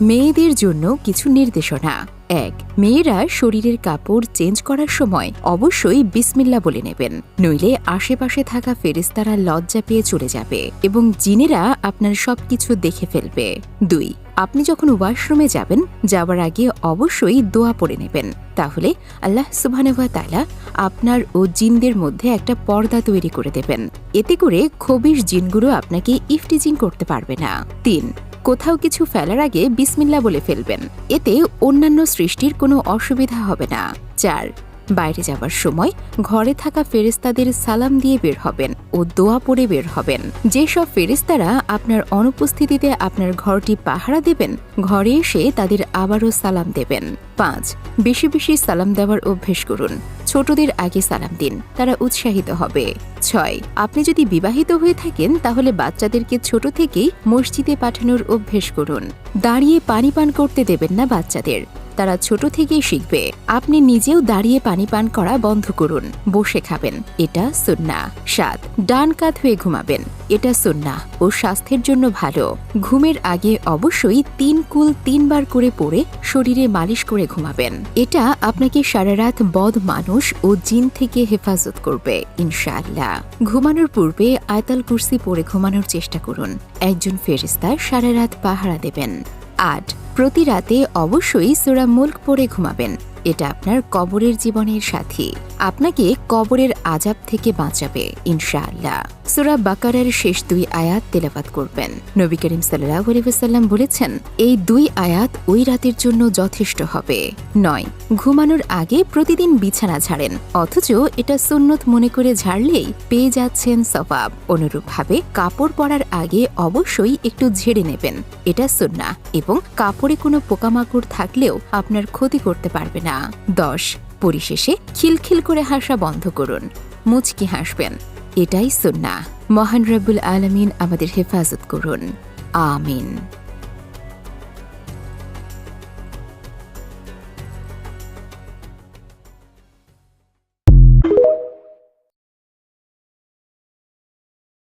মেয়েদের জন্য কিছু নির্দেশনা। ১. মেয়েরা শরীরের কাপড় চেঞ্জ করার সময় অবশ্যই বিসমিল্লাহ বলে নেবেন, নইলে আশেপাশে থাকা ফেরেশতারা লজ্জা পেয়ে চলে যাবে এবং জিনেরা আপনার সবকিছু দেখে ফেলবে। ২. আপনি যখন ওয়াশরুমে যাবেন, যাওয়ার আগে অবশ্যই দোয়া পড়ে নেবেন, তাহলে আল্লাহ সুবহানাহু ওয়া তাআলা আপনার ও জিনদের মধ্যে একটা পর্দা তৈরি করে দেবেন। এতে করে খবিশ জিনগুলো আপনাকে ইফটিজিং করতে পারবে না। ৩. কোথাও কিছু ফেলার আগে বিসমিল্লাহ বলে ফেলবেন, এতে অন্যান্য সৃষ্টির কোনো অসুবিধা হবে না। ৪. বাইরে যাওয়ার সময় ঘরে থাকা ফেরেশতাদের সালাম দিয়ে বের হবেন ও দোয়া পড়ে বের হবেন। যেসব ফেরেশতারা আপনার অনুপস্থিতিতে আপনার ঘরটি পাহারা দেবেন, ঘরে এসে তাদের আবারও সালাম দেবেন। ৫. বেশি বেশি সালাম দেওয়ার অভ্যেস করুন। ছোটদের আগে সালাম দিন, তারা উৎসাহিত হবে। ৬. আপনি যদি বিবাহিত হয়ে থাকেন, তাহলে বাচ্চাদেরকে ছোট থেকেই মসজিদে পাঠানোর অভ্যেস করুন। দাঁড়িয়ে পানি পান করতে দেবেন না বাচ্চাদের, তারা ছোট থেকেই শিখবে। আপনি নিজেও দাঁড়িয়ে পানি পান করা বন্ধ করুন, বসে খাবেন, এটা সুন্নাহ। ৭. ডান কাত হয়ে ঘুমাবেন, এটা সুন্নাহ ও স্বাস্থ্যের জন্য ভালো। ঘুমের আগে অবশ্যই ৩ কুল ৩ বার করে পড়ে শরীরে মালিশ করে ঘুমাবেন, এটা আপনাকে সারা রাত বদ মানুষ ও জিন থেকে হেফাজত করবে ইনশাআল্লাহ। ঘুমানোর পূর্বে আয়াতুল কুরসি পড়ে ঘুমানোর চেষ্টা করুন, একজন ফেরেশতা সারা রাত পাহারা দেবেন। ৮. প্রতি রাতে অবশ্যই সূরা মুলক পড়ে ঘুমাবেন, এটা আপনার কবরের জীবনের সাথী, আপনাকে কবরের আযাব থেকে বাঁচাবে ইনশাআল্লাহ। সূরা বাকারার শেষ ২ আয়াত তেলাওয়াত করবেন। নবী করিম সাল্লাল্লাহু আলাইহি ওয়াসাল্লাম বলেছেন, এই ২ আয়াত ওই রাতের জন্য যথেষ্ট হবে। ৯. ঘুমানোর আগে প্রতিদিন বিছানা ঝাড়েন, অথচ এটা সুন্নত মনে করে ঝাড়লেই পেয়ে যাচ্ছেন সওয়াব। অনুরূপভাবে কাপড় পরার আগে অবশ্যই একটু ঝেড়ে নেবেন, এটা সুন্নাহ এবং কাপড়ে কোনো পোকামাকড় থাকলেও আপনার ক্ষতি করতে পারবে না। ১০. পরিশেষে খিলখিল করে হাসা বন্ধ করুন, মুচকি হাসবেন, এটাই সুন্নাহ। মহান রব্বুল আলামিন আমাদের হেফাজত করুন, আমিন।